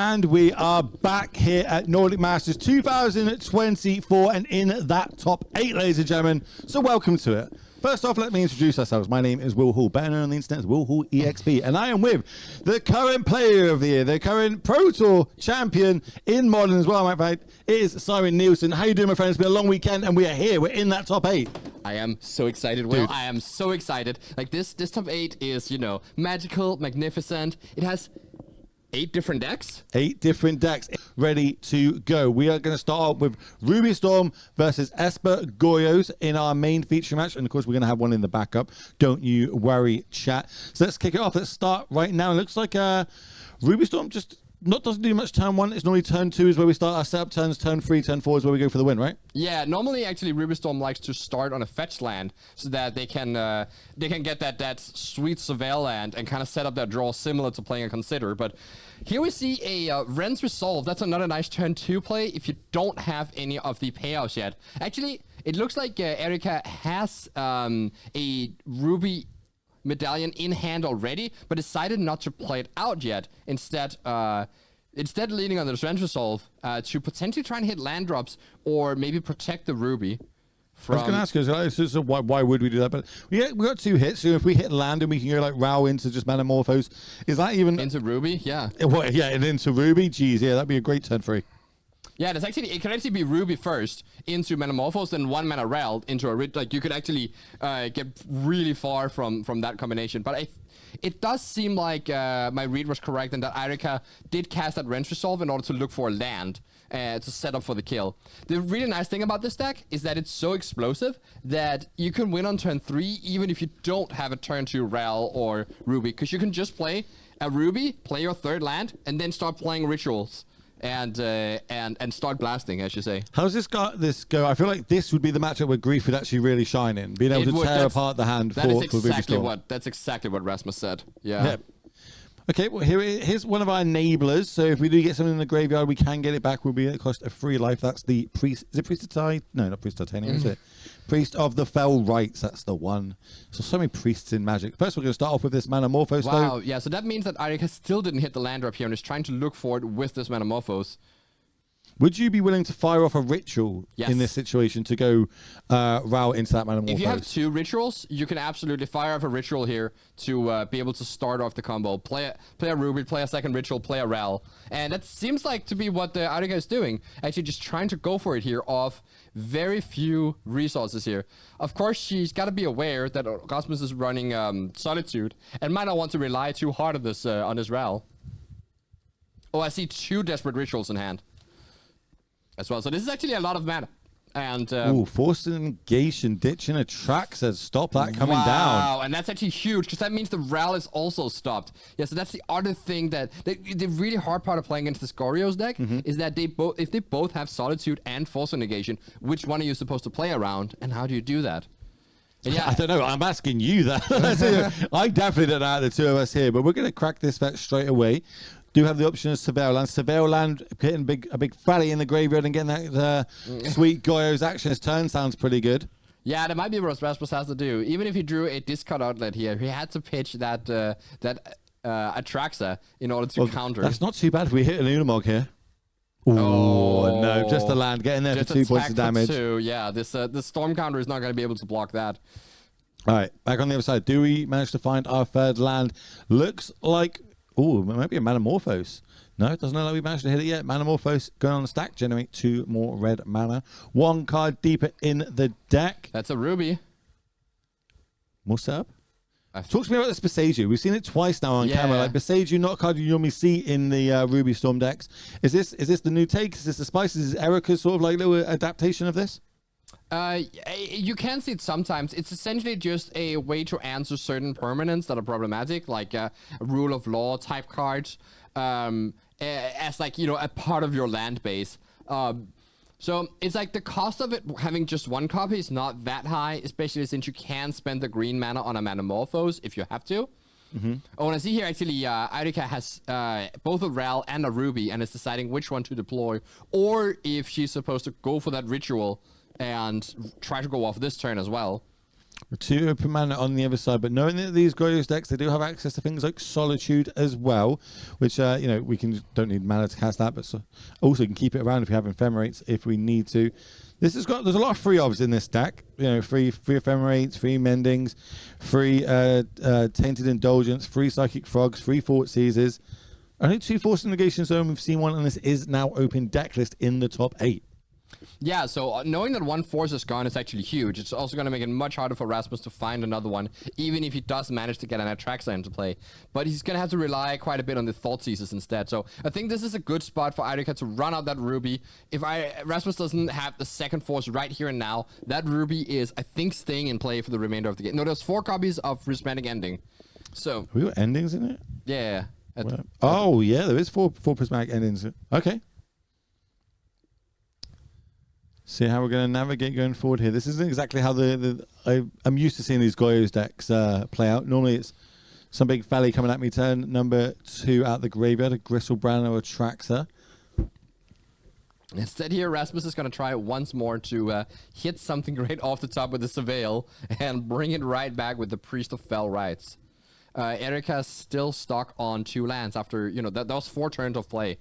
And we are back here at Nordic Masters 2024 and in that top 8, ladies and gentlemen. So welcome to it. First off, let me introduce ourselves. My name is Will Hall, better known on the internet as Will Hall EXP, and I am with the current player of the year, the current Pro Tour champion in Modern as well, my friend. It is Simon Nielsen. How you doing, my friend? It's been a long weekend, and we are here. We're in that top 8. I am so excited, Will. Dude. I am so excited. Like, this top 8 is, you know, magical, magnificent. It has 8 different decks. 8 different decks ready to go. We are going to start off with Ruby Storm versus Esper Goyos in our main feature match. And of course, we're going to have one in the backup. Don't you worry, chat. So let's kick it off. Let's start right now. It looks like Ruby Storm just doesn't do much turn 1. It's normally turn 2 is where we start our setup turns. Turn 3, turn 4 is where we go for the win, right? Yeah, normally actually Ruby Storm likes to start on a fetch land so that they can get that sweet surveil land and kind of set up their draw similar to playing a Consider. But here we see a Ren's Resolve. That's another nice turn 2 play if you don't have any of the payouts yet. Actually, it looks like Eiríka has a Ruby medallion in hand already, but decided not to play it out yet. Instead leaning on the Ren's Resolve to potentially try and hit land drops or maybe protect the Ruby. I was going to ask you, so why would we do that? But we got 2 hits, so if we hit land and we can go like Rao into just Metamorphose, is that even... Into Ruby, yeah. Well, yeah, and into Ruby? Jeez, yeah, that'd be a great turn 3. Yeah, it can actually be Ruby first into Metamorphose, then 1 mana Rel into a like you could actually get really far from that combination. But it does seem like my read was correct and that Eiríka did cast that Ren's Resolve in order to look for a land to set up for the kill. The really nice thing about this deck is that it's so explosive that you can win on turn 3 even if you don't have a turn 2 Rel or Ruby, because you can just play a Ruby, play your 3rd land, and then start playing rituals. And start blasting, I should say. How's this go? I feel like this would be the matchup where Grief would actually really shine in, being able to tear apart the hand for Ruby Storm. That's exactly what Rasmus said. Yeah. Okay, well, here's one of our enablers. So if we do get something in the graveyard, we can get it back. Will be at cost of 3 life. That's the Priest. Is it Priest of Tide? No, not Priest of Titanium, is it? Priest of the Fell Rites. That's the one. So many priests in Magic. First, we're going to start off with this Metamorphose. Wow, yeah, so that means that Eiríka still didn't hit the land drop here and is trying to look for it with this Metamorphose. Would you be willing to fire off a ritual in this situation to go Rao into that Metamorphose? If you have 2 rituals, you can absolutely fire off a ritual here to be able to start off the combo. Play a Ruby, play a 2nd ritual, play a Rel. And that seems like to be what Eiríka is doing. Actually just trying to go for it here off very few resources here. Of course, she's got to be aware that Rasmus is running Solitude and might not want to rely too hard on this Rel. Oh, I see 2 Desperate Rituals in hand as well. So this is actually a lot of mana. And forced negation, ditching a track says stop that coming down. Wow, and that's actually huge because that means the Rel is also stopped. Yeah, so that's the other thing that the really hard part of playing against the Scorio's deck is that if they both have Solitude and forced negation, which one are you supposed to play around, and how do you do that? Yeah, I don't know. I'm asking you that. I definitely don't know out of the 2 of us here, but we're going to crack this fetch straight away. Do have the option of Surveil Land. Surveil Land, hitting a big Fally in the graveyard and getting that sweet Goyo's action. His turn sounds pretty good. Yeah, that might be what Rasmus has to do. Even if he drew a discard outlet here, he had to pitch that Atraxa in order to counter. That's not too bad if we hit an Unimog here. Oh, no, just the land. Getting there for 2 points of damage. 2, yeah, this Storm counter is not going to be able to block that. All right, back on the other side. Do we manage to find our 3rd land? Looks like... Oh, it might be a Metamorphose. No, it doesn't look like we managed to hit it yet. Metamorphose going on the stack, generate 2 more red mana. 1 card deeper in the deck. That's a Ruby. More setup? Talk to me about this Besaju. We've seen it twice now on camera. Like Besaju, not a card you normally see in the Ruby Storm decks. Is this the new take? Is this the spices? Is Eiríka's sort of like little adaptation of this? You can see it sometimes. It's essentially just a way to answer certain permanents that are problematic, like rule of law type cards, as like, you know, a part of your land base. So it's like the cost of it having just 1 copy is not that high, especially since you can spend the green mana on a Metamorphose if you have to. Oh, and I see here actually Eiríka has both a Rel and a Ruby and is deciding which one to deploy, or if she's supposed to go for that ritual and try to go off this turn as well. 2 open mana on the other side, but knowing that these Goyos decks, they do have access to things like Solitude as well, which we don't need mana to cast that, but also can keep it around if we have Ephemerates if we need to. There's a lot of free obs in this deck. Free Ephemerates, free Mendings, free Tainted Indulgence, free Psychic Frogs, free Fort Seizes. Only 2 Forced Negation Zone. We've seen one, and this is now open deck list in the top 8. Yeah, so knowing that 1 force is gone is actually huge. It's also going to make it much harder for Rasmus to find another one, even if he does manage to get an Atraxa into play. But he's going to have to rely quite a bit on the Thought Seizes instead. So I think this is a good spot for Eiríka to run out that Ruby. If Rasmus doesn't have the second force right here and now, that Ruby is, I think, staying in play for the remainder of the game. No, there's 4 copies of Prismatic Ending. So we got endings in it? Yeah. Yeah, there is 4 Prismatic Endings. Okay. See how we're going to navigate going forward here. This isn't exactly how I'm used to seeing these Goyos decks play out. Normally it's some big felly coming at me. Turn number 2 out the graveyard, a Gristlebrand or a Atraxa. Instead here, Rasmus is going to try once more to hit something great off the top with the Surveil and bring it right back with the Priest of Fell Rites. Eiríka's still stuck on 2 lands after, that was 4 turns of play.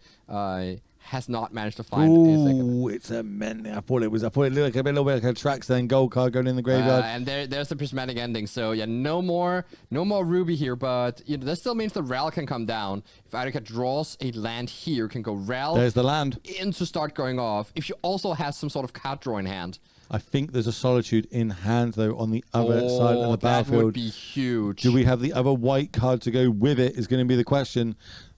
Has not managed to find a second. Ooh, it's a man. I thought it looked like a little bit like a Atraxa and gold card going in the graveyard. And there's the Prismatic Ending. So yeah, no more Ruby here, but that still means the Rel can come down. If Eiríka draws a land here, can go Rel. There's the land. In to start going off. If she also has some sort of card draw in hand. I think there's a Solitude in hand though on the other side of the battlefield. That would be huge. Do we have the other white card to go with it? Is going to be the question.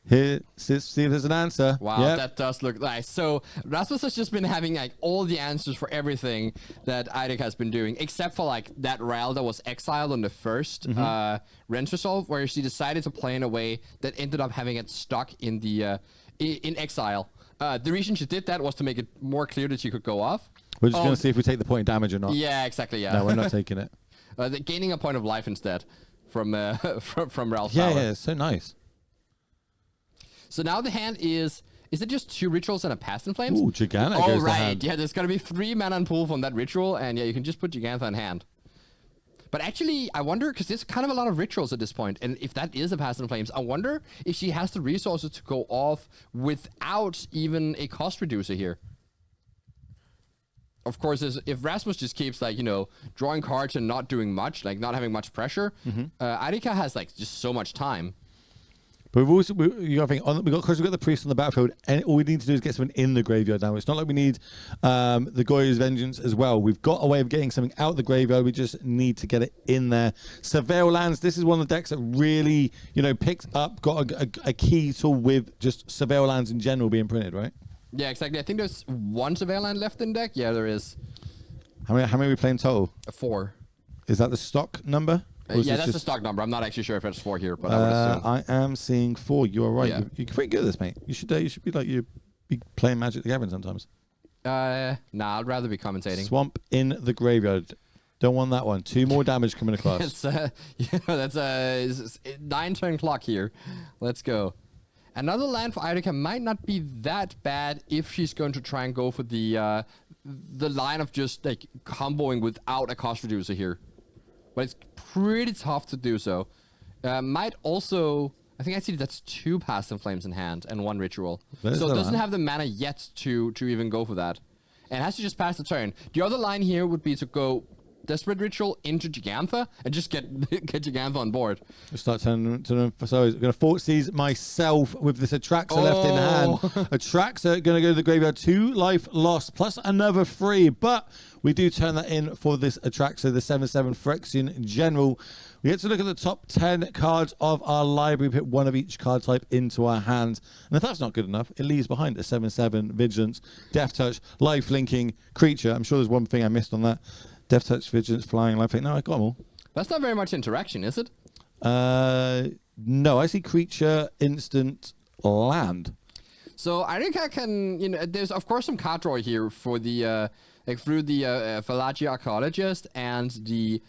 Here, see if there's an answer. Wow, That does look nice. So Rasmus has just been having like all the answers for everything that Eiríka has been doing, except for like that Ral that was exiled on the first Rent Resolve, where she decided to play in a way that ended up having it stuck in the in exile. The reason she did that was to make it more clear that she could go off. We're just going to see if we take the point of damage or not. Yeah, exactly. Yeah. No, we're not taking it. Gaining a point of life instead from Ral's power. Yeah, it's so nice. So now the hand is it just 2 rituals and a Past in Flames? Ooh, Giganta goes to hand. Yeah, there's going to be 3 mana and pool from that ritual, and yeah, you can just put Giganta in hand. But actually, I wonder, because there's kind of a lot of rituals at this point, and if that is a Past in Flames, I wonder if she has the resources to go off without even a cost reducer here. Of course, if Rasmus just keeps drawing cards and not doing much, like not having much pressure, Eiríka has just so much time. But we've got the Priest on the battlefield, and all we need to do is get something in the graveyard now. It's not like we need the Goy's Vengeance as well. We've got a way of getting something out of the graveyard. We just need to get it in there. Surveil lands. This is one of the decks that really, picked up, got a key tool with just Surveil lands in general being printed, right? Yeah, exactly. I think there's 1 Surveil land left in deck. Yeah, there is. How many are we playing total? 4. Is that the stock number? Yeah, that's the stock number. I'm not actually sure if it's 4 here, but I would assume. I am seeing 4. You are right. Yeah. You're pretty good at this, mate. You should be like you be playing Magic the Gathering sometimes. Nah, I'd rather be commentating. Swamp in the graveyard. Don't want that one. 2 more damage coming across. That's a 9-turn clock here. Let's go. Another land for Eiríka might not be that bad if she's going to try and go for the line of just comboing without a cost reducer here. But it's pretty tough to do so. Might also... I think actually that's 2 Past in Flames in hand and 1 ritual. So it doesn't have the mana yet to even go for that. And it has to just pass the turn. The other line here would be to go Desperate Ritual into Gigantha and just get Gigantha on board. Start turning so I'm going to Fort Seize myself with this Atraxa left in hand. Atraxa going to go to the graveyard. 2 life lost plus another 3. But we do turn that in for this Atraxa, the 7/7 Phyrexian General. We get to look at the top 10 cards of our library, put 1 of each card type into our hands. And if that's not good enough, it leaves behind a 7/7 Vigilance, Death Touch, Life Linking Creature. I'm sure there's one thing I missed on that. Death Touch, Vigilance, Flying, Life Linking. No, I got them all. That's not very much interaction, is it? No, I see Creature, Instant, Land. So Eiríka can, there's of course some card draw here for the, through the Phalangia Archaeologist and the,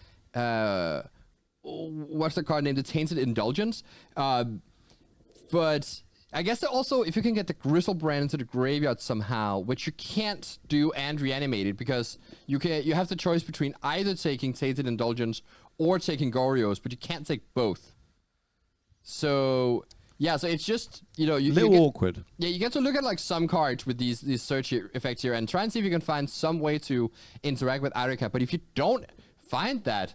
what's the card name? The Tainted Indulgence. But I guess that also, if you can get the Grizzlebrand into the graveyard somehow, which you can't do and reanimate it, because you have the choice between either taking Tainted Indulgence or taking Goryo's, but you can't take both. So yeah, so it's just, you know, you little get, awkward. Yeah, you get to look at like some cards with these search effects here and try and see if you can find some way to interact with Eiríka. But if you don't find that,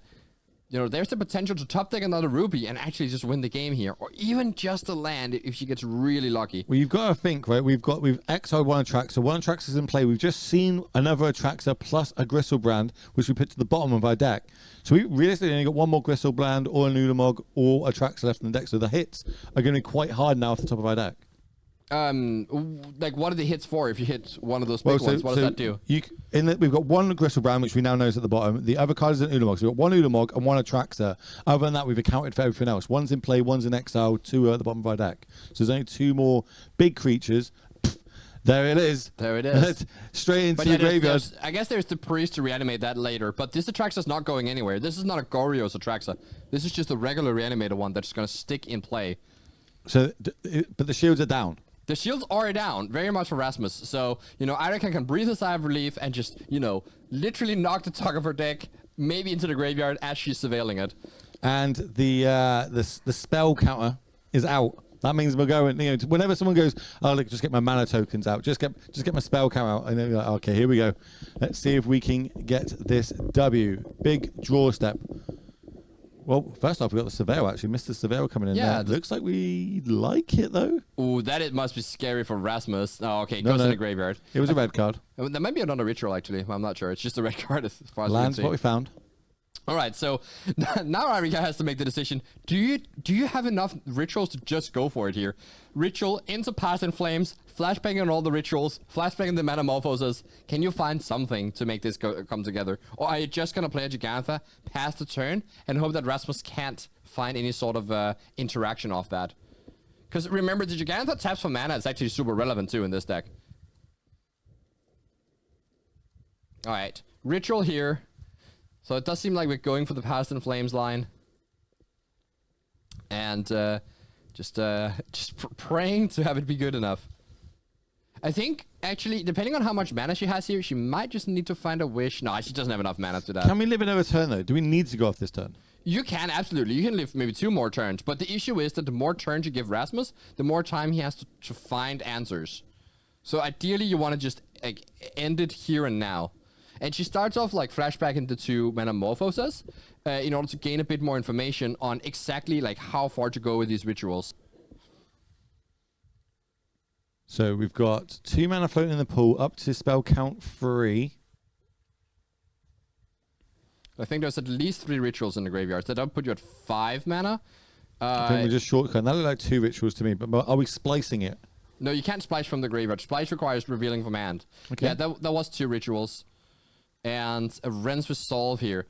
you know, there's the potential to top deck another Ruby and actually just win the game here, or even just a land if she gets really lucky. Well, you've got to think, right? We've exiled one Atraxa. One Atraxa is in play. We've just seen another Atraxa plus a Gristlebrand, which we put to the bottom of our deck. So we realistically only got one more Gristlebrand or a Nulamog or Atraxa left in the deck. So the hits are going to be quite hard now off the top of our deck. Like, what are the hits for if you hit one of those big ones? What does that do? We've got one Gristlebrand, which we now know is at the bottom. The other card is an Ulamog. So we've got one Ulamog and one Atraxa. Other than that, we've accounted for everything else. One's in play, one's in exile, two are at the bottom of our deck. So there's only two more big creatures. There it is. There it is. Straight into the graveyard. I guess there's the priest to reanimate that later, but this Atraxa's not going anywhere. This is not a Goryo's Atraxa. This is just a regular reanimator one that's going to stick in play. So, but the shields are down. The shields are down, very much for Rasmus. So, you know, Eiríka can breathe a sigh of relief and just, you know, literally knock the top of her deck, maybe into the graveyard as she's surveilling it. And the spell counter is out. That means we're going, you know, whenever someone goes, oh, look, just get my mana tokens out. Just get my spell counter out. And then you're like, okay, here we go. Let's see if we can get this W. Big draw step. Well, first off, we got the Surveil, actually. Mr. Surveil coming in there. Looks like we like it, though. Ooh, it must be scary for Rasmus. Oh, okay, goes in the graveyard. It was a red card. There might be another ritual, actually. I'm not sure. It's just a red card as far as Land's what we found. All right, so now Eiríka has to make the decision. Do you have enough rituals to just go for it here? Ritual into Past in Flames, flashbang on all the rituals, flashbang on the Metamorphoses. Can you find something to make this come together? Or are you just going to play a Gigantha, pass the turn, and hope that Rasmus can't find any sort of interaction off that? Because remember, the Gigantha taps for mana is actually super relevant too in this deck. All right, ritual here. So it does seem like we're going for the Past in Flames line. And just praying to have it be good enough. I think, actually, depending on how much mana she has here, she might just need to find a wish. No, she doesn't have enough mana to that. Can we live another turn, though? Do we need to go off this turn? You can, absolutely. You can live maybe 2 more turns. But the issue is that the more turns you give Rasmus, the more time he has to find answers. So ideally, you want to just like end it here and now. And she starts off like flashback into 2 Metamorphoses in order to gain a bit more information on exactly like how far to go with these rituals. So we've got 2 mana floating in the pool up to spell count 3. I think there's at least 3 rituals in the graveyard. So that'll put you at 5 mana. I think we just shortcut. That looked like 2 rituals to me, but are we splicing it? No, you can't splice from the graveyard. Splice requires revealing from hand. Okay. Yeah, that was 2 rituals. And a Wren's Resolve here.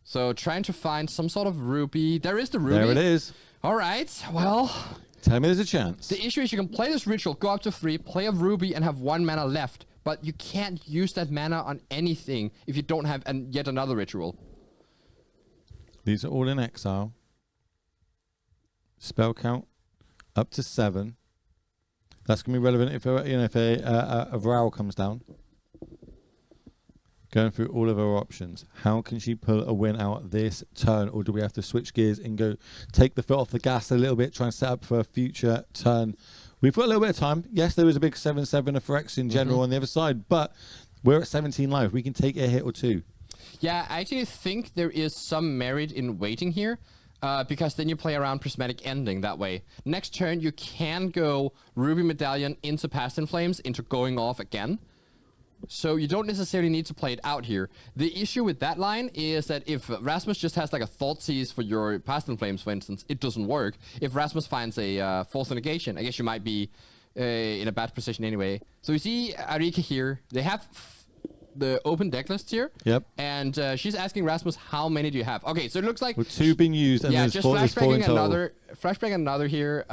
So trying to find some sort of ruby. There is the ruby. There it is. All right, well. Tell me there's a chance. The issue is you can play this ritual, go up to 3, play a ruby, and have 1 mana left. But you can't use that mana on anything if you don't have yet another ritual. These are all in exile. Spell count up to 7. That's going to be relevant if a Vrow comes down. Going through all of our options. How can she pull a win out this turn? Or do we have to switch gears and go take the foot off the gas a little bit, try and set up for a future turn? We've got a little bit of time. Yes, there is a big 7/7 of Phyrex in general on the other side, but we're at 17 live. We can take a hit or 2. Yeah, I actually think there is some merit in waiting here. Because then you play around Prismatic Ending that way. Next turn, you can go Ruby Medallion into Past in Flames, into going off again. So you don't necessarily need to play it out here. The issue with that line is that if Rasmus just has like a Thoughtseize for your Past in Flames, for instance, it doesn't work. If Rasmus finds a Force Negation, I guess you might be in a bad position anyway. So you see Eiríka here. They have the open deck lists here. Yep. And she's asking Rasmus, how many do you have? Okay, so it looks like... With 2 being used and yeah, there's just 4 in total. Flashbang another here.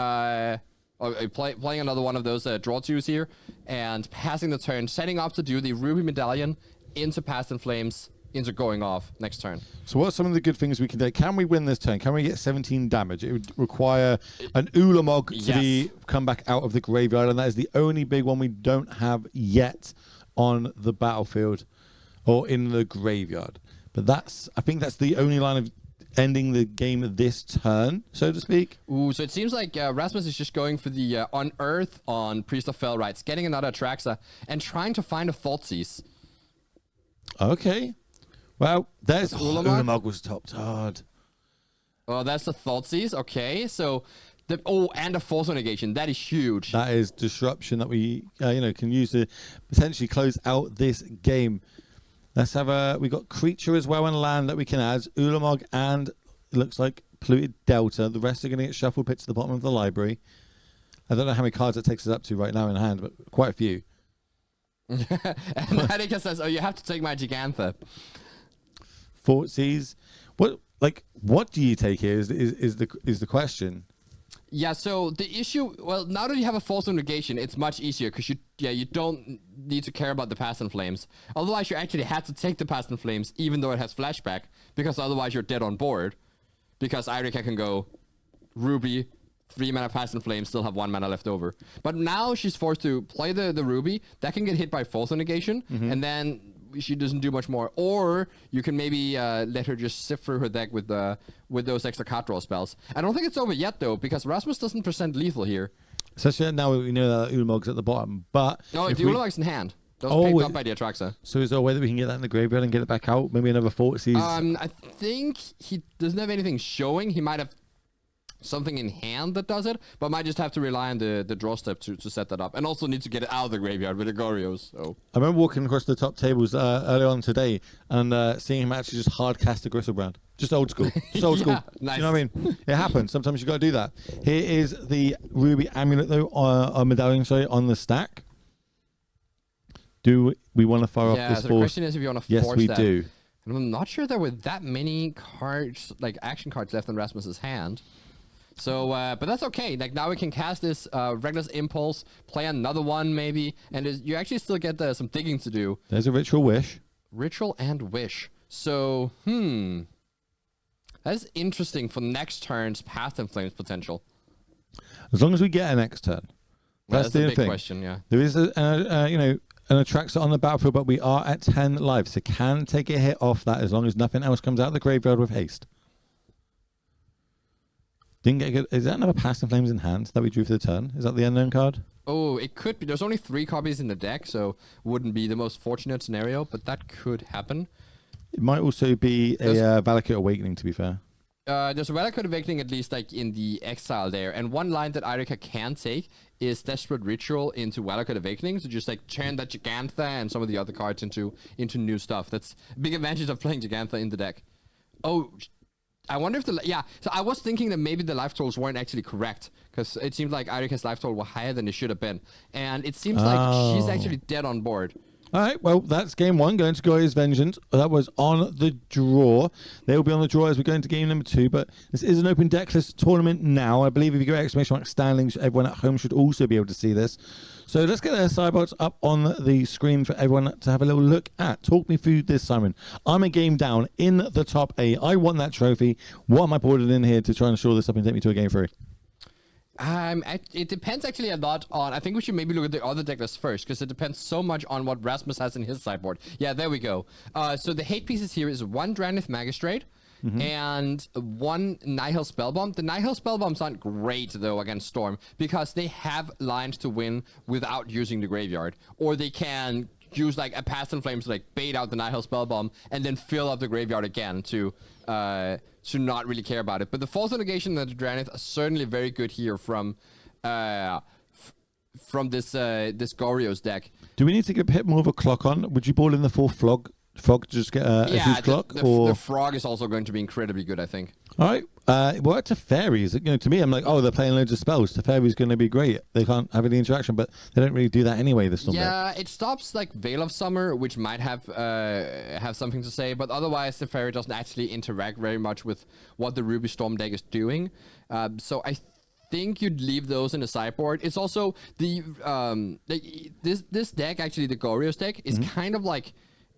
Playing another one of those draw 2s here. And passing the turn, setting up to do the Ruby Medallion into Past in Flames into going off next turn. So what are some of the good things we can do? Can we win this turn? Can we get 17 damage? It would require an Ulamog to come back out of the graveyard, and that is the only big one we don't have yet on the battlefield or in the graveyard. But I think that's the only line of ending the game this turn, so to speak. Ooh, so it seems like Rasmus is just going for the Unearth on Priest of Fell Rites, getting another Atraxa, and trying to find a Thoughtseize. Okay. Well, there's Ulamog? Ulamog was top hard. Oh, that's the Thoughtseize. Okay, so and a Force Negation. That is huge. That is disruption that we can use to potentially close out this game. Let's have we got creature as well and land that we can add. Ulamog and it looks like Polluted Delta. The rest are going to get shuffled, put to the bottom of the library. I don't know how many cards it takes us up to right now in hand, but quite a few. And Eiríka says, "Oh, you have to take my Gigantha." Thoughtseize. What do you take here is the question. Yeah, so the issue, well, now that you have a Force Negation, it's much easier because you don't need to care about the Past in Flames. Otherwise, you actually had to take the Past in Flames, even though it has flashback, because otherwise you're dead on board. Because Eiríka can go Ruby, 3 mana Past in Flames, still have 1 mana left over. But now she's forced to play the Ruby, that can get hit by Force Negation, and then she doesn't do much more. Or you can maybe let her just sift through her deck with those extra card draw spells. I don't think it's over yet, though, because Rasmus doesn't present lethal here. Especially now we know that Ulamog's at the bottom. But no, the Ulamog's in hand. Those picked up by the Atraxa. So is there a way that we can get that in the graveyard and get it back out? Maybe another Thoughtseize? I think he doesn't have anything showing. He might have something in hand that does it, but might just have to rely on the draw step to set that up, and also need to get it out of the graveyard with the Gorios. So I remember walking across the top tables earlier on today and seeing him actually just hard cast a Gristlebrand. Just old school. Just old school. Nice. You know what I mean? It happens. Sometimes you got to do that. Here is the Ruby Amulet, though, medallion, on the stack. Do we want to fire off this so force? The question is if you want to yes, force we that. do. And I'm not sure there were that many cards, like action cards, left in Rasmus's hand. So, but that's okay. Like now we can cast this Reckless Impulse, play another one maybe, and you actually still get some digging to do. There's a Ritual Wish. Ritual and Wish. So, that's interesting for next turn's Past in Flames potential. As long as we get an next turn. That's the a big thing. question, yeah. There is an Atraxa on the battlefield, but we are at 10 life, so can take a hit off that as long as nothing else comes out of the graveyard with haste. Didn't get good. Is that another Past in Flames in hand that we drew for the turn? Is that the unknown card? Oh, it could be. There's only 3 copies in the deck, so wouldn't be the most fortunate scenario, but that could happen. It might also be a Valakut Awakening, to be fair. There's a Valakut Awakening at least like in the exile there, and one line that Eiríka can take is Desperate Ritual into Valakut Awakening, so just like turn that Gigantha and some of the other cards into new stuff. That's a big advantage of playing Gigantha in the deck. Oh, I wonder if so I was thinking that maybe the life totals weren't actually correct, because it seemed like Eiríka's life total were higher than it should have been, and it seems like she's actually dead on board. All right, well, that's game 1, going to Goya's Vengeance. That was on the draw. They will be on the draw as we go into game number 2, but this is an open decklist tournament now. I believe if you go exclamation mark standings, everyone at home should also be able to see this. So let's get their sideboards up on the screen for everyone to have a little look at. Talk me through this, Simon. I'm a game down in the top 8. I want that trophy. What am I boarded in here to try and shore this up and take me to a game 3? It depends actually a lot on. I think we should maybe look at the other deck list first, because it depends so much on what Rasmus has in his sideboard. Yeah, there we go. So the hate pieces here is 1 Drannith Magistrate and 1 Nihil Spellbomb. The Nihil Spellbombs aren't great though against Storm, because they have lines to win without using the graveyard, or they can use like a Past in Flames to like bait out the Nihil Spellbomb and then fill up the graveyard again to not really care about it. But the Force Negation and the Drannith are certainly very good here from this Gorios deck. Do we need to hit more of a clock on? Would you ball in the 4 Frog to just get a huge clock? The Frog is also going to be incredibly good, I think. All right. Well, to Fairies, to me, I'm like, oh, they're playing loads of spells. To Fairies going to be great. They can't have any interaction, but they don't really do that anyway, this Storm deck. It stops like Veil of Summer, which might have something to say, but otherwise the Fairy doesn't actually interact very much with what the Ruby Storm deck is doing. So I think you'd leave those in the sideboard. It's also this deck, actually the Gorios deck, is kind of like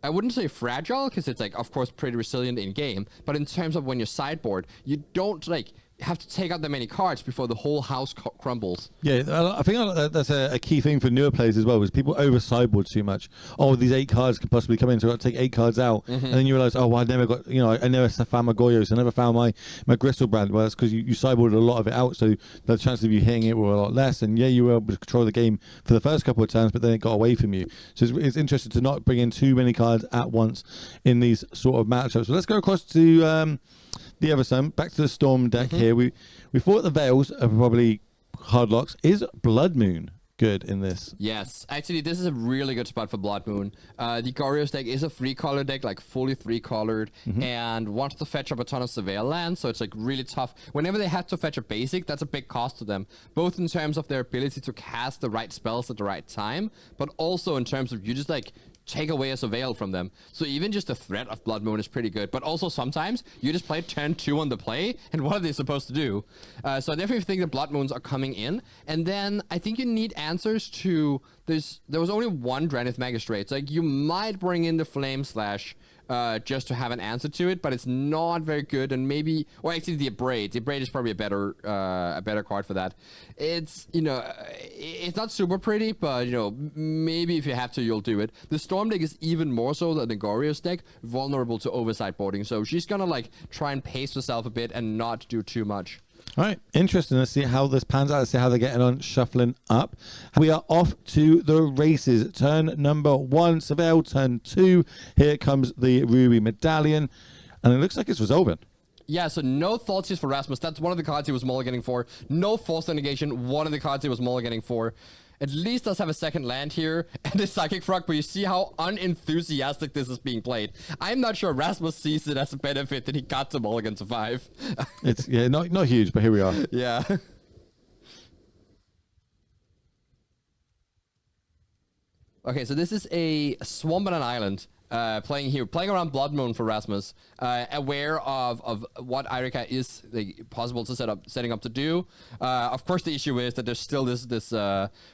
I wouldn't say fragile, because it's like, of course, pretty resilient in game. But in terms of when you sideboard, you don't like have to take out that many cards before the whole house crumbles. Yeah, I think that's a key thing for newer players as well, is people over sideboard too much. Oh, these 8 cards could possibly come in, so I've got to take 8 cards out. And then you realize, oh, well, I never got, I never found my Goyos, I never found my Gristlebrand. Well, that's because you sideboarded a lot of it out, so the chances of you hitting it were a lot less. And yeah, you were able to control the game for the first couple of turns, but then it got away from you. So it's interesting to not bring in too many cards at once in these sort of matchups. So let's go across to the other side, back to the Storm deck here. We thought the Veils are probably hard locks. Is Blood Moon good in this? Yes, actually, this is a really good spot for Blood Moon. The Goryo's deck is a 3-color deck, like fully 3-colored, and wants to fetch up a ton of Surveil lands, so it's like really tough. Whenever they have to fetch a basic, that's a big cost to them, both in terms of their ability to cast the right spells at the right time, but also in terms of you just like take away a Surveil from them. So even just the threat of Blood Moon is pretty good. But also sometimes you just play turn 2 on the play, and what are they supposed to do? So I definitely think the Blood Moons are coming in. And then I think you need answers to... There was only one Dranith Magistrate. So like you might bring in the Flame Slash just to have an answer to it, but it's not very good. And maybe... Or actually the Abrade. The Abrade is probably a better card for that. It's, it's not super pretty, but, maybe if you have to, you'll do it. The Storm deck is even more so than the Goryo's deck, vulnerable to oversight boarding. So she's gonna, like, try and pace herself a bit and not do too much. All right, interesting. Let's see how this pans out. Let's see how they're getting on, shuffling up. We are off to the races. Turn number 1, Surveil. Turn 2, here comes the Ruby Medallion. And it looks like it's resolving. Yeah, so no Thoughtseize for Rasmus. That's one of the cards he was mulliganing for. No Forced Negation, one of the cards he was mulliganing for. At least does have a second land here and a Psychic Frog, but you see how unenthusiastic this is being played. I'm not sure Rasmus sees it as a benefit that he got to mulligan to 5. It's not huge, but here we are. Yeah. Okay, so this is a Swamp on an Island. Playing around Blood Moon for Rasmus, aware of what Eiríka is possible to setting up to do. Of course, the issue is that there's still this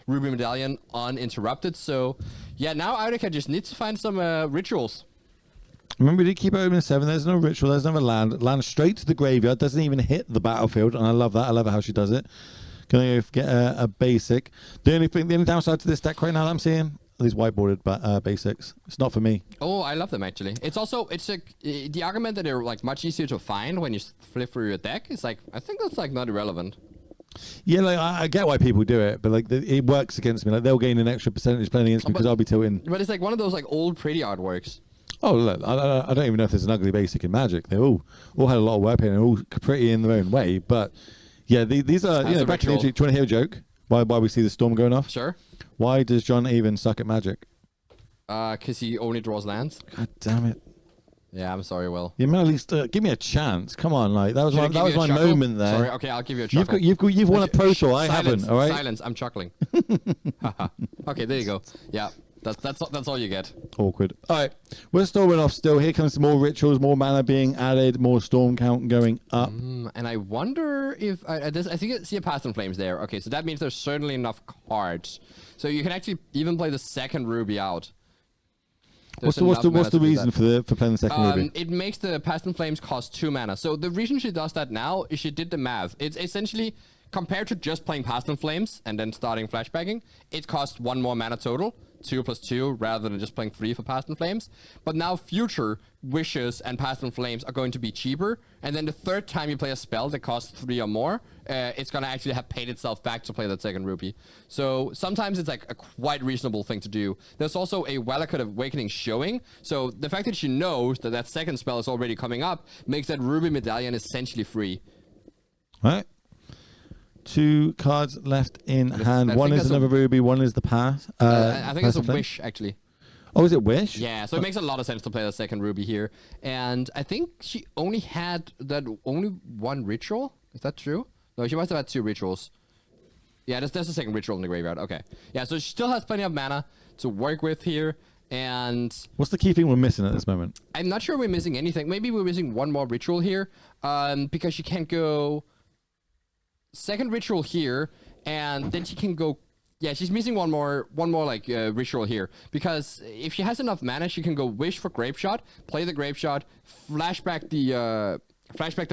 Ruby Medallion uninterrupted. So, yeah, now Eiríka just needs to find some rituals. Remember, we did keep it open in 7. There's no ritual. There's never land. Land straight to the graveyard. Doesn't even hit the battlefield, and I love that. I love how she does it. Gonna get a basic. The only downside to this deck right now that I'm seeing. These whiteboarded basics. It's not for me. Oh, I love them actually. It's like the argument that they're like much easier to find when you flip through your deck is like, I think that's like not irrelevant. Yeah, like I get why people do it, but like it works against me. Like they'll gain an extra percentage playing against me because I'll be tilting. But it's like one of those like old pretty artworks. Oh, look, I don't even know if there's an ugly basic in Magic. They all had a lot of work here and they're all pretty in their own way. But yeah, these are back to the. Do you want to hear a joke? Why we see the Storm going off? Sure. Why does John Avon suck at Magic? Because he only draws lands. God damn it. Yeah, I'm sorry, Will. You might at least give me a chance. Come on, like that was my moment there. Sorry, okay, I'll give you a chuckle. You've won a Pro Tour. I Silence, haven't. All right. Silence. I'm chuckling. Okay, there you go. Yeah, that's all you get. Awkward. All right, we're storming off still. Here comes some more rituals, more mana being added, more storm count going up. And I wonder if I think I see a Past in Flames there. Okay, so that means there's certainly enough cards, so you can actually even play the second Ruby out. What's the reason for playing the second Ruby? It makes the Past in Flames cost 2 mana. So the reason she does that now is she did the math. It's essentially compared to just playing Past in Flames and then starting flashbacking, it costs 1 more mana total. 2 + 2 rather than just playing 3 for Past in Flames. But now future Wishes and Past in Flames are going to be cheaper. And then the third time you play a spell that costs 3 or more, it's going to actually have paid itself back to play that second Ruby. So sometimes it's like a quite reasonable thing to do. There's also a Valakut Awakening showing. So the fact that she knows that second spell is already coming up makes that Ruby Medallion essentially free. All right. 2 cards left in hand. One is another Ruby, one is the pass. I think it's a Wish, actually. Oh, is it Wish? Yeah, so it makes a lot of sense to play the second Ruby here. And I think she only had only 1 ritual. Is that true? No, she must have had 2 rituals. Yeah, there's a second ritual in the graveyard. Okay. Yeah, so she still has plenty of mana to work with here. And what's the key thing we're missing at this moment? I'm not sure we're missing anything. Maybe we're missing 1 more ritual here. Because she can't go... second ritual here, and then she can go Yeah, she's missing one more like ritual here, because if she has enough mana, she can go wish for Grape Shot, play the Grape Shot, flashback the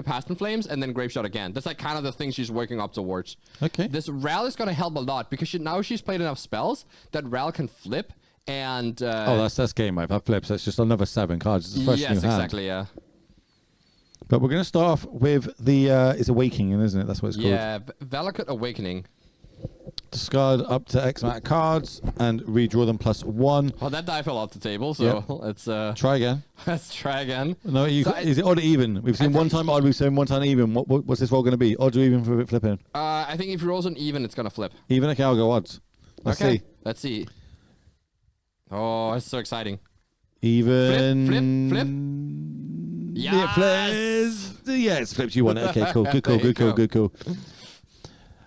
Past in Flames, and then Grape Shot again. That's like kind of the thing she's working up towards. Okay. This Ral is gonna help a lot because now she's played enough spells that Ral can flip and. That's game mode. That flips. That's just another 7 cards. It's a fresh new hand. Exactly. Yeah. But we're going to start off with the it's Awakening, isn't it? That's what it's called. Yeah, Valakut Awakening. Discard up to X amount of cards and redraw them +1. Oh, that die fell off the table, so let's try again. Let's try again. No, is it odd or even? We've seen one time odd, we've seen one time even. What's this roll going to be? Odd or even for flipping? I think if you rolls an even, it's going to flip. Even? Okay, I'll go odds. Let's see. Let's see. Oh, it's so exciting. Even. Flip. Yes. Yeah, flips. Yeah, it's flipped. You want it. Okay, cool. Good, cool.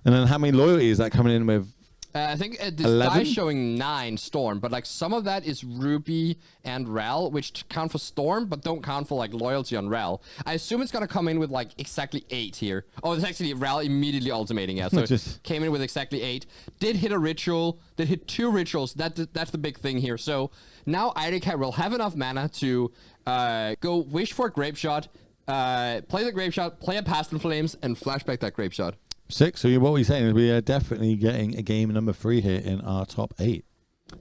And then how many loyalty is that coming in with? I think this die is showing 9 Storm, but like some of that is Ruby and Ral, which count for Storm, but don't count for like loyalty on Ral. I assume it's gonna come in with like exactly 8 here. Oh, it's actually Ral immediately ultimating, yeah. So it came in with exactly 8. Did hit a ritual, did hit 2 rituals. That's the big thing here. So now Eiríka will have enough mana to go wish for a Grape Shot, play the Grape Shot, play a Past in Flames, and flashback that Grape Shot. 6. So what we're saying is we are definitely getting a game number 3 here in our top 8.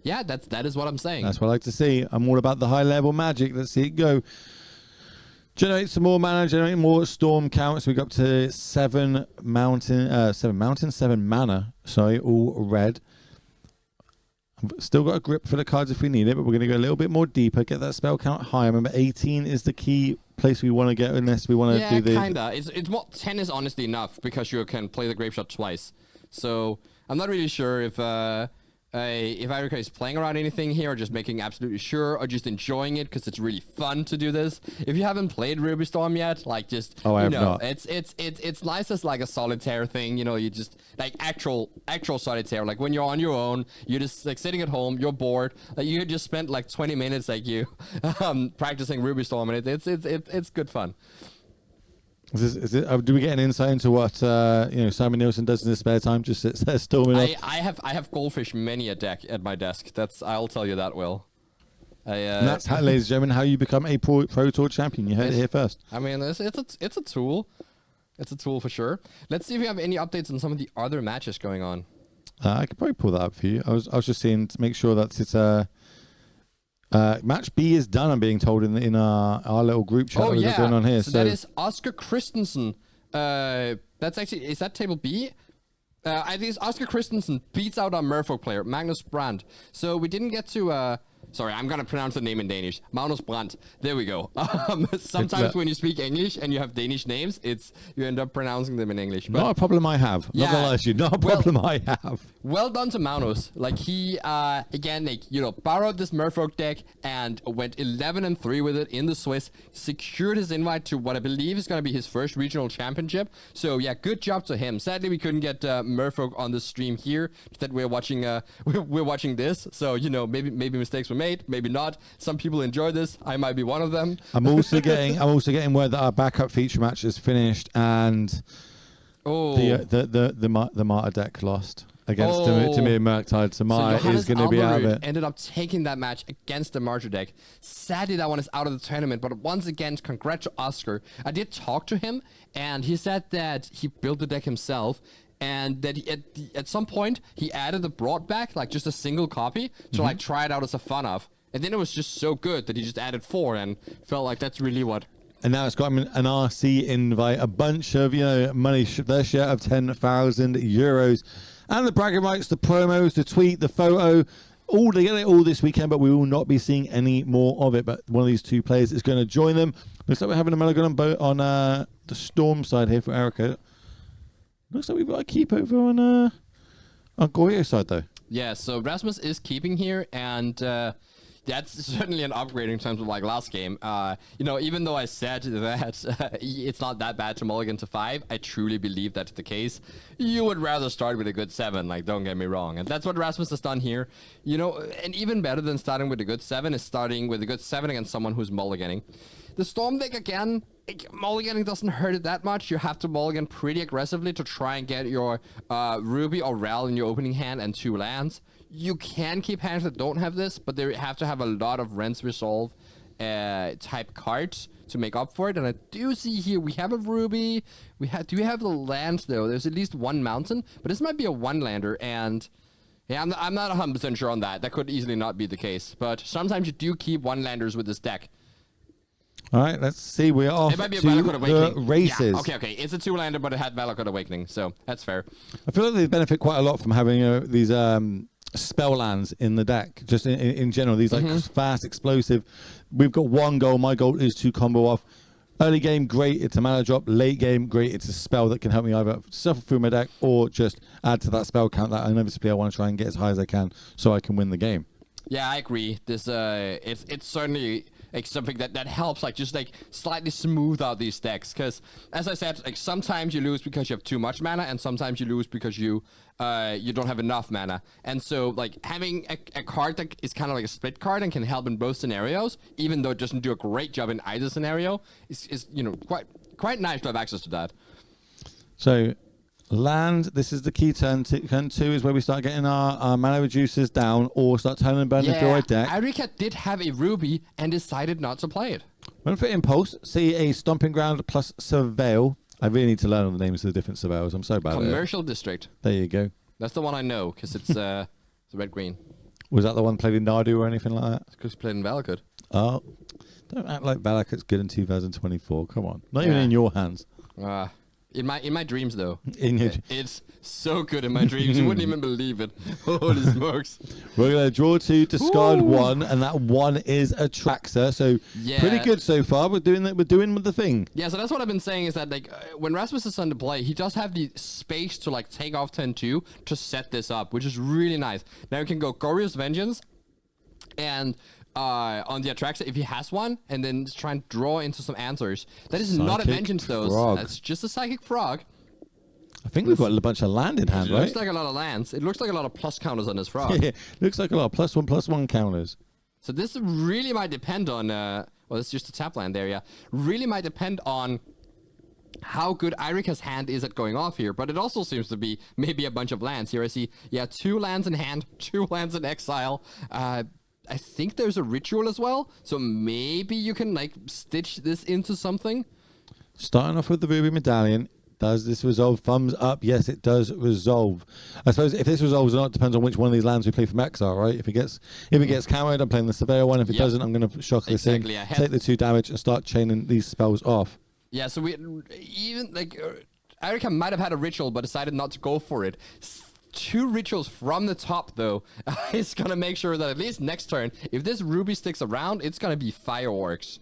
Yeah, that is what I'm saying. That's what I like to see. I'm all about the high level magic. Let's see it go. Generate some more mana. Generate more storm counts. We got up to 7 mana. Sorry, all red. Still got a grip for the cards if we need it, but we're going to go a little bit more deeper. Get that spell count higher. Remember, 18 is the key place we want to get unless we want to do the... Yeah, kinda. It's more 10 is honestly enough because you can play the Grape Shot twice. So I'm not really sure if Eiríka is playing around anything here or just making absolutely sure or just enjoying it because it's really fun to do this. If you haven't played Ruby Storm yet, like just I have not. It's nice as like a solitaire thing, you know, you just like actual solitaire, like when you're on your own, you're just like sitting at home, you're bored, like you just spent like 20 minutes like you practicing Ruby Storm, and it's good fun. Do we get an insight into what Simon Nielsen does in his spare time? Just sits there storming off. I have goldfish many a deck at my desk. I'll tell you that, Will. And that's how, ladies and gentlemen, how you become a pro tour champion. You heard it here first. I mean, it's a tool. It's a tool for sure. Let's see if we have any updates on some of the other matches going on. I could probably pull that up for you. I was just seeing to make sure that it's match B is done, I'm being told in our little group chat that's going on here. So that is Oscar Christensen. That's actually, is that table B? I think it's Oscar Christensen beats out our Merfolk player, Magnus Brandt. So we didn't get to... sorry, I'm going to pronounce the name in Danish. Magnus Brandt. There we go. Sometimes when you speak English and you have Danish names, you end up pronouncing them in English. But not a problem I have. Yeah, not gonna lie to you. Not a problem I have. Well done to Magnus. Like he, again, borrowed this Merfolk deck and went 11-3 with it in the Swiss. Secured his invite to what I believe is going to be his first regional championship. So yeah, good job to him. Sadly, we couldn't get Merfolk on the stream here. That we're watching. We're watching this. So maybe mistakes were made, maybe not. Some people enjoy this. I might be one of them. I'm also getting word that our backup feature match is finished and the Martyr deck lost against Tamir Murktide. So Martyr is going to be out of it. Ended up taking that match against the Martyr deck. Sadly, that one is out of the tournament. But once again, congrats to Oscar. I did talk to him, and he said that he built the deck himself. And that at some point he added the broad back, like just a single copy, to like try it out as a fun of. And then it was just so good that he just added 4 and felt like that's really what. And now it's got an RC invite, a bunch of money, their share of 10,000 euros, and the bragging rights, the promos, the tweet, the photo. They get it all this weekend, but we will not be seeing any more of it. But one of these 2 players is going to join them. Looks like we're having a mulligan on the Storm side here for Eiríka. Looks like we've got a keep over on Goyo's side, though. Yeah, so Rasmus is keeping here, and that's certainly an upgrade in terms of like last game. Even though I said that it's not that bad to mulligan to 5, I truly believe that's the case. You would rather start with a good 7, like, don't get me wrong. And that's what Rasmus has done here. And even better than starting with a good 7 is starting with a good 7 against someone who's mulliganing. The Storm deck, again, mulliganing doesn't hurt it that much. You have to mulligan pretty aggressively to try and get your Ruby or Ral in your opening hand and 2 lands. You can keep hands that don't have this, but they have to have a lot of Rents Resolve type cards to make up for it. And I do see here we have a Ruby. Do we have the lands though? There's at least 1 mountain, but this might be a 1-lander. And yeah, I'm not 100% sure on that. That could easily not be the case. But sometimes you do keep 1-landers with this deck. All right, let's see. We're off It might be a to Valakut Awakening. the races. Yeah, okay. It's a 2-lander, but it had Valakut Awakening, so that's fair. I feel like they benefit quite a lot from having these spell lands in the deck, just in general. These like fast, explosive. We've got 1 goal. My goal is to combo off. Early game, great. It's a mana drop. Late game, great. It's a spell that can help me either suffer through my deck or just add to that spell count that inevitably I want to try and get as high as I can so I can win the game. Yeah, I agree. This it's certainly like something that helps just slightly smooth out these decks, because as I said, like sometimes you lose because you have too much mana, and sometimes you lose because you don't have enough mana. And so like having a card that is kind of like a split card and can help in both scenarios, even though it doesn't do a great job in either scenario, is quite nice to have access to that. So land, this is the key turn. Turn 2 is where we start getting our mana reducers down or start turning and burning through our deck. Eiríka did have a Ruby and decided not to play it. Went for Impulse, see a Stomping Ground plus Surveil. I really need to learn all the names of the different Surveils. I'm so bad at it. Commercial District. There you go. That's the one I know, because it's red-green. Was that the one played in Nardu or anything like that? Because played in Valakut. Oh, don't act like Valakut's good in 2024. Come on. Not even in your hands. In my dreams, though. It's so good in my dreams. You wouldn't even believe it. Holy smokes. We're going to draw 2, discard 1, and that 1 is a Traxxer. So pretty good so far. We're doing the thing. Yeah, so that's what I've been saying is that when Rasmus is on the play, he does have the space to take off turn 2 to set this up, which is really nice. Now you can go Goryo's Vengeance and on the Atraxa if he has one, and then try and draw into some answers. That is not a Vengeance though. That's just a Psychic Frog. I think we've got a bunch of land in hand, right? It looks like a lot of lands. It looks like a lot of plus counters on this frog. Yeah, looks like a lot of +1/+1 counters. So this really might depend on, well, it's just a tap land there, yeah. Really might depend on how good Eiríka's hand is at going off here, but it also seems to be maybe a bunch of lands. Here I see, 2 lands in hand, 2 lands in exile. I think there's a ritual as well, so maybe you can stitch this into something. Starting off with the Ruby Medallion. Does this resolve? Thumbs up. Yes, it does resolve. I suppose if this resolves or not depends on which one of these lands we play from exile, right? If it gets countered, I'm playing the Surveyor one. If it doesn't, I'm going to shock this in, take the 2 damage, and start chaining these spells off. Yeah, so we even Eiríka might have had a ritual, but decided not to go for it. 2 rituals from the top, though, is going to make sure that at least next turn, if this Ruby sticks around, it's going to be fireworks.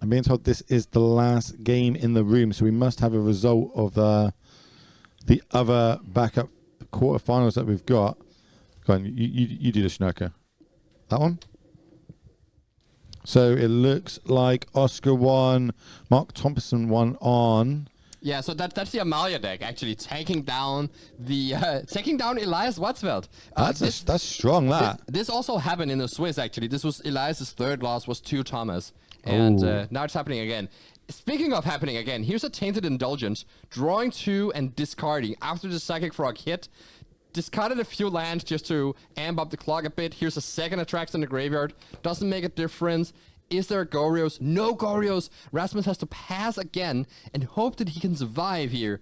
I'm being told this is the last game in the room, so we must have a result of the other backup quarterfinals that we've got. Go on, you do the Schnurker. That one? So it looks like Oscar won, Mark Thompson won on... Yeah, so that's the Amalia deck actually taking down Elias Watzfeld. That's strong. This also happened in the Swiss actually. This was Elias's 3rd loss was to Thomas, and now it's happening again. Speaking of happening again, here's a Tainted Indulgence, drawing 2 and discarding after the Psychic Frog hit. Discarded a few lands just to amp up the clock a bit. Here's a second Attraction in the graveyard. Doesn't make a difference. Is there a Goryo's? No Goryo's. Rasmus has to pass again and hope that he can survive here.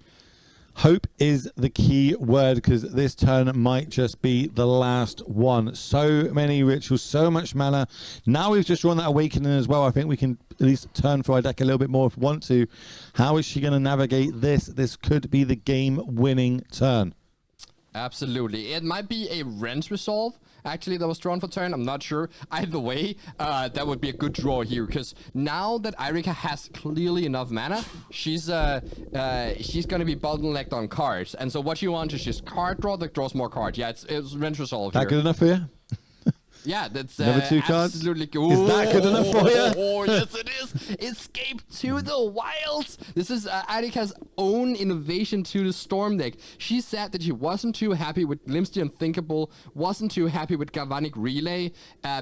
Hope is the key word, because this turn might just be the last one. So many rituals, so much mana. Now we've just drawn that Awakening as well. I think we can at least turn for our deck a little bit more if we want to. How is she going to navigate this? This could be the game-winning turn. Absolutely. It might be a Rent Resolve, actually, that was drawn for turn. I'm not sure. Either way, that would be a good draw here, because now that Eiríka has clearly enough mana, she's going to be bottlenecked on cards. And so what you want is just card draw that draws more cards. Yeah, it's Rent Resolve here. That good enough for you? Yeah, that's Another 2 cards. absolutely Is that good enough for you? Oh, yes, it is. Escape to the Wilds. This is Eiríka's own innovation to the Storm deck. She said that she wasn't too happy with Glimpse the Unthinkable, wasn't too happy with Galvanic Relay,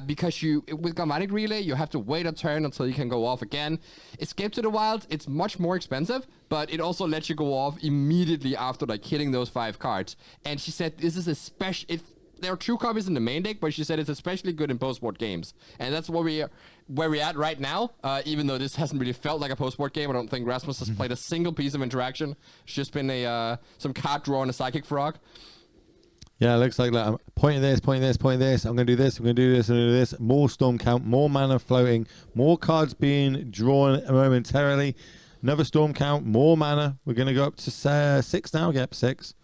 because with Galvanic Relay, you have to wait a turn until you can go off again. Escape to the Wilds, it's much more expensive, but it also lets you go off immediately after like hitting those 5 cards. And she said this is there are 2 copies in the main deck, but she said it's especially good in post-board games. And that's where we're at right now, even though this hasn't really felt like a post-board game. I don't think Rasmus has played a single piece of interaction. It's just been some card draw and a Psychic Frog. Yeah, it looks like that. I'm pointing this, pointing this, pointing this. I'm going to do this, I'm going to do this, and do this. More Storm Count, more mana floating, more cards being drawn momentarily. Another Storm Count, more mana. We're going to go up to 6 now. Yep, 6.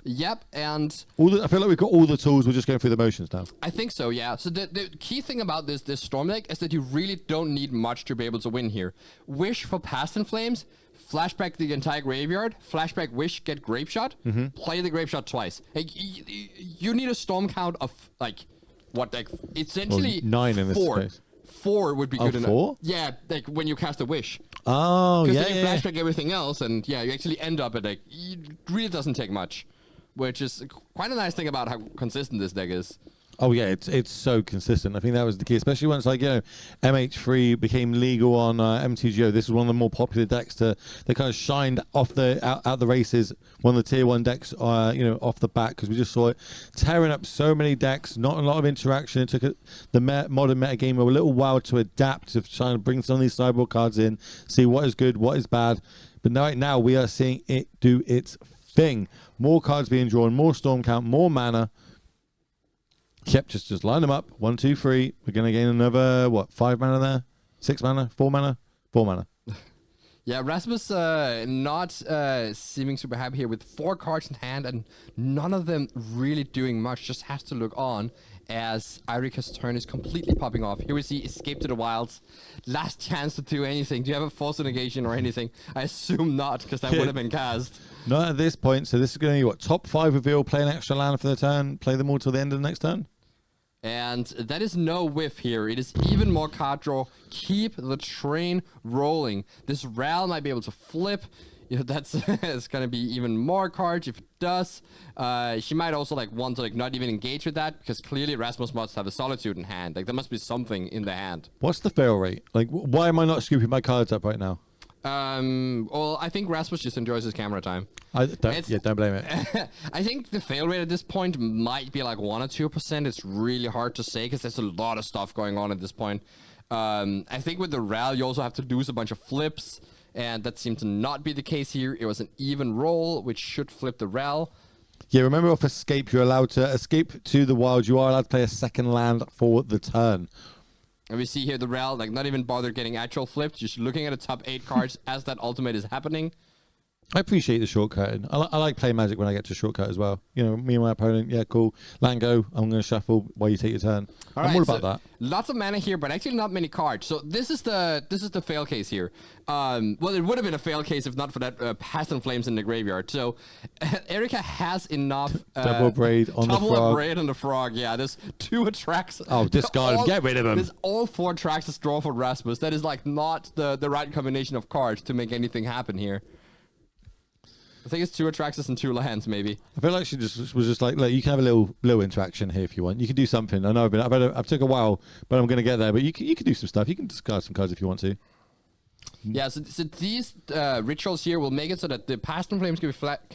Yep, and I feel like we've got all the tools. We're just going through the motions now. I think so, yeah. So the key thing about this Storm deck is that you really don't need much to be able to win here. Wish for Past in Flames, flashback the entire graveyard, flashback Wish, get Grape Shot, play the Grape Shot twice. Like, you need a Storm count of, like, what, like, essentially 9 in this 4. case. 4 would be good enough. 4? Yeah, like when you cast a Wish. Oh, yeah, Because then you flashback everything else, and yeah, you actually end up at, like, it really doesn't take much. Which is quite a nice thing about how consistent this deck is. Oh yeah, it's so consistent. I think that was the key, especially once MH3 became legal on MTGO. This was one of the more popular decks that kind of shined off out the races. One of the tier 1 decks, off the bat, because we just saw it tearing up so many decks. Not a lot of interaction. It took the modern meta game a little while to adapt, to trying to bring some of these sideboard cards in, see what is good, what is bad. But right now we are seeing it do its thing. More cards being drawn, more Storm Count, more mana. Yep, just line them up. 1, 2, 3. We're going to gain another, 5 mana there? 6 mana? 4 mana? 4 mana. Yeah, Rasmus not seeming super happy here with 4 cards in hand and none of them really doing much. Just has to look on as Eiríka's turn is completely popping off. Here we see Escape to the Wilds. Last chance to do anything. Do you have a Force Negation or anything? I assume not, because that would have been cast. Not at this point. So this is going to be top 5 reveal, play an extra land for the turn, play them all till the end of the next turn. And that is no whiff here. It is even more card draw. Keep the train rolling. This Ral might be able to flip. That's it's gonna be even more cards if it does. She might also want to not even engage with that, because clearly Rasmus must have a Solitude in hand. There must be something in the hand. What's the fail rate? Why am I not scooping my cards up right now? Well, I think Rasmus just enjoys his camera time. Don't blame it. I think the fail rate at this point might be 1 or 2%. It's really hard to say because there's a lot of stuff going on at this point. I think with the Ral, you also have to lose a bunch of flips, and that seemed to not be the case here. It was an even roll, which should flip the Ral. Yeah, remember off Escape, you're allowed to escape to the wild. You are allowed to play a second land for the turn. And we see here the Ral, not even bother getting actual flipped, just looking at the top 8 cards as that ultimate is happening. I appreciate the shortcut. I like playing Magic when I get to shortcut as well. Me and my opponent, yeah, cool. Land go, I'm going to shuffle while you take your turn. I'm all about that. Lots of mana here, but actually not many cards. So this is the fail case here. Well, it would have been a fail case if not for that Past in Flames in the graveyard. So Eiríka has enough. Double Braid on the frog. Double Braid on the frog, yeah. There's 2 attacks. Oh, discard him. Get rid of him. There's all 4 tracks to draw for Rasmus. That is not the right combination of cards to make anything happen here. I think it's 2 Atraxas and 2 lands, maybe. I feel like she was just look, you can have a little interaction here if you want. You can do something. I know I've took a while, but I'm going to get there. But you can do some stuff. You can discard some cards if you want to. Yeah, so these rituals here will make it so that the Past in Flames can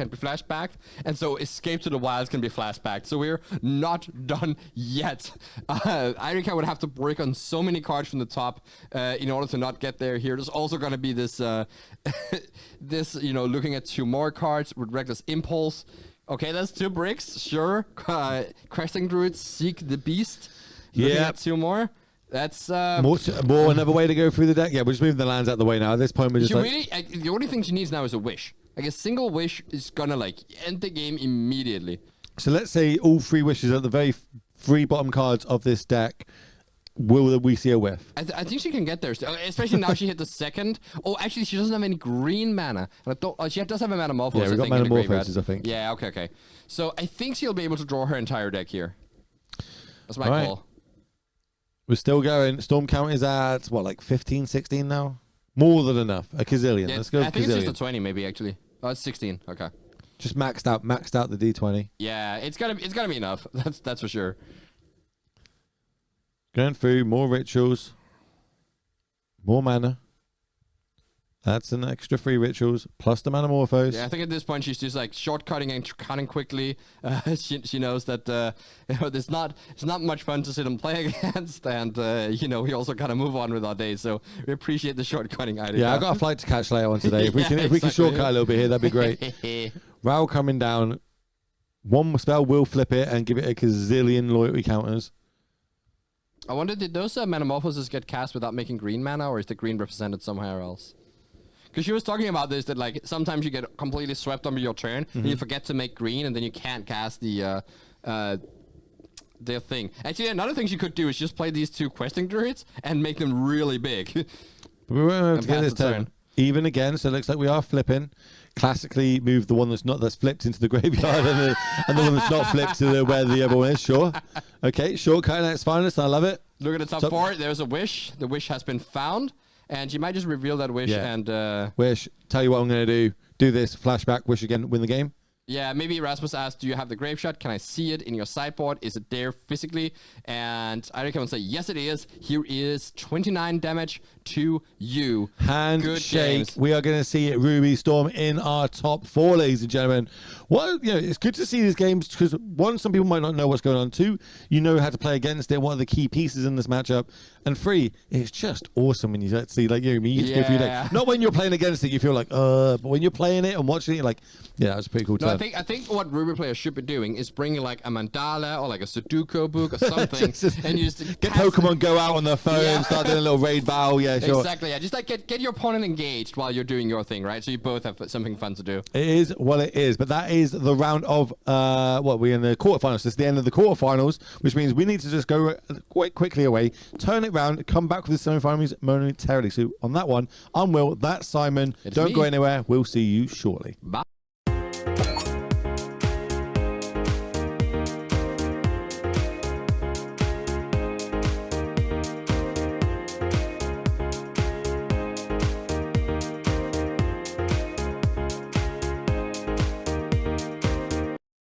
be flashed back, and so Escape to the Wilds can be flashed back. So we're not done yet. Eiríka would have to break on so many cards from the top in order to not get there here. There's also going to be this, looking at 2 more cards with Reckless Impulse. Okay, that's 2 bricks, sure. Cresting Druid, Seek the Beast. Looking at 2 more. That's more another way to go through the deck. Yeah, we're just moving the lands out the way now. At this point, we're just the only thing she needs now is a Wish. A single Wish is gonna end the game immediately. So let's say all 3 wishes are the very 3 bottom cards of this deck. Will we see a whiff? I think she can get there, especially now she hit the second. Oh, actually, she doesn't have any green mana. She does have a Metamorphosis. Yeah, we've got Metamorphoses, I think. Yeah, okay. So I think she'll be able to draw her entire deck here. That's my All right. call. We're still going. Storm count is at, what, like 15, 16 now? More than enough. A gazillion. Yeah, Let's go I think it's just a gazillion. 20 maybe, actually. Oh, it's 16. Okay. Just maxed out the D20. Yeah, it's gonna be enough. That's for sure. Going through more rituals. More mana. That's an extra 3 rituals, plus the Manamorphose. Yeah, I think at this point she's just like shortcutting and cutting quickly. She knows that there's not much fun to sit and play against, and we also kind of move on with our days. So we appreciate the shortcutting. Eiríka. Yeah, I got a flight to catch later on today. If we can exactly. shortcut a little bit here, that'd be great. Ral coming down. One spell will flip it and give it a gazillion loyalty counters. I wonder, did those Metamorphoses get cast without making green mana, or is the green represented somewhere else? Because she was talking about this, that like sometimes you get completely swept under your turn, and you forget to make green, and then you can't cast the their thing. Actually, another thing she could do is just play these 2 questing druids and make them really big. But we won't be able to get this turn. Even again, so it looks like we are flipping. Classically, move the one that's flipped into the graveyard, and the one that's not flipped to where the other one is. Sure. Okay, shortcut at its finest. I love it. Look at the top 4. There's a wish. The wish has been found. And she might just reveal that wish and... Wish. Tell you what I'm going to do. Do this. Flashback. Wish again. Win the game. Yeah, maybe Rasmus asked, do you have the grave shot? Can I see it in your sideboard? Is it there physically? And Eiríka will say, yes, it is. Here is 29 damage to you. Handshake. We are going to see Ruby Storm in our top 4, ladies and gentlemen. Well, it's good to see these games because, 1, some people might not know what's going on. 2, you know how to play against it. What are the key pieces in this matchup? And 3, it's just awesome when you see, like, you get to go through your deck. Not when you're playing against it, you feel like, but when you're playing it and watching it, you're like, yeah, that was a pretty cool time. I think what Ruby players should be doing is bringing like a mandala or like a Sudoku book or something, and you just get Pokemon Go out on their phone, start doing a little raid battle. Yeah, sure. Exactly. Yeah, just like get your opponent engaged while you're doing your thing, right? So you both have something fun to do. It is what it is, but that is the round of we're in the quarterfinals. It's the end of the quarterfinals, which means we need to just go quite quickly away, turn it round, come back with the semifinals momentarily. So on that one, I'm Will. That's Simon. It's Don't me. go anywhere. We'll see you shortly. Bye.